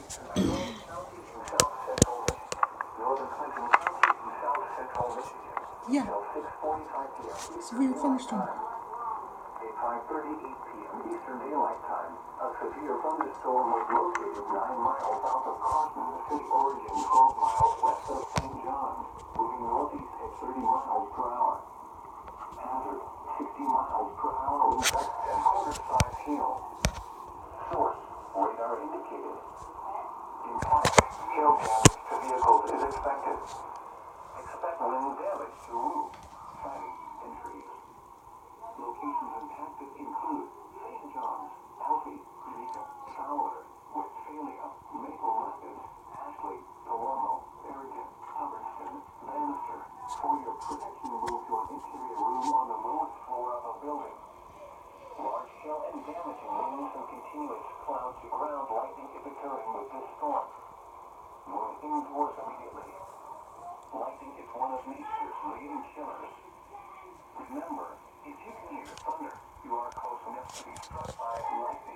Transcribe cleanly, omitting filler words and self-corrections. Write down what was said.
Yeah. Severe thunderstorm. At 5:38 p.m. Eastern Daylight Time, a severe thunderstorm was located 9 miles south of Cotton, the city origin 12 miles west of St. John, moving northeast at 30 miles per hour. Hazard, 60 miles per hour wind gusts and quarter-size hail. Source, radar indicated. Impact, hail damage to vehicles is expected. Expect wind damage to roof, siding, and trees. Locations impacted include St. John's, Alfie, Eureka, Fowler, Westphalia, Maple Rapids, Ashley, Palamo, Bergen, Hubbardston, Bannister. For your protection, move to an interior room on the lowest floor of a building. Large hail and damaging winds and continuous clouds ground lightning is occurring with this storm. Move indoors immediately. Lightning is one of nature's leading killers. Remember, if you can hear thunder, you are close enough to be struck by lightning.